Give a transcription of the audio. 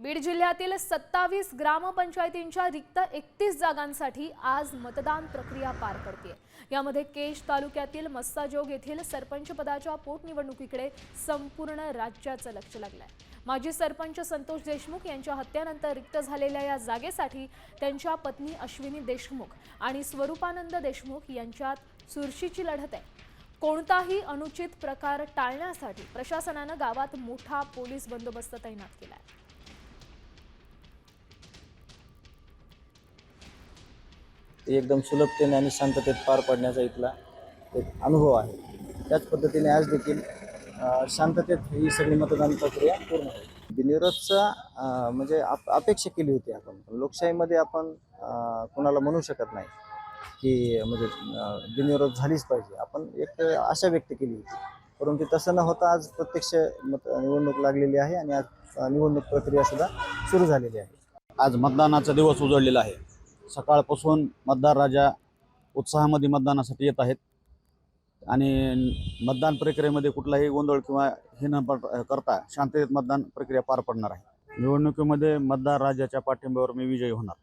बीड जिल्ह्यातील 27 ग्रामपंचायतींच्या रिक्त 31 जागांसाठी आज मतदान प्रक्रिया पार पडते। यामध्ये केज तालुक्यातील मस्साजोग येथील सरपंच पदाच्या पोटनिवडणुकीकडे संपूर्ण राज्याचं लक्ष लागलंय। माजी सरपंच संतोष देशमुख यांच्या हत्येनंतर रिक्त झालेल्या या जागेसाठी त्यांच्या पत्नी अश्विनी देशमुख आणि स्वरूपानंद देशमुख यांच्यात चुरशीची लढत आहे। कोणताही अनुचित प्रकार टाळण्यासाठी प्रशासनाने गावात मोठा पोलीस बंदोबस्त तैनात केलाय। एकदम सुलभतेने आणि शांततेत पार पडण्याचा इथला एक अनुभव आहे। त्याच पद्धतीने आज देखील शांततेत ही सगळी मतदान प्रक्रिया पूर्ण होईल। बिनविरोधचा म्हणजे अपेक्षा केली होती आपण, लोकशाहीमध्ये आपण कोणाला म्हणू शकत नाही की म्हणजे बिनविरोध झालीच पाहिजे, आपण एक आशा व्यक्त केली होती। परंतु तसं न होता आज प्रत्यक्ष निवडणूक लागलेली आहे आणि आज निवडणूक प्रक्रिया सुद्धा सुरू झालेली आहे। आज मतदानाचा दिवस उजळलेला आहे। सकाळपासून मतदार राजा उत्साहामध्ये मतदानासाठी येत आहेत आणि मतदान प्रक्रियेमध्ये कुठलाही गोंधळ किंवा हे न करता शांततेत मतदान प्रक्रिया पार पडणार आहे। निवडणुकीमध्ये मतदार राजाच्या पाठिंब्यावर मी विजयी होणार।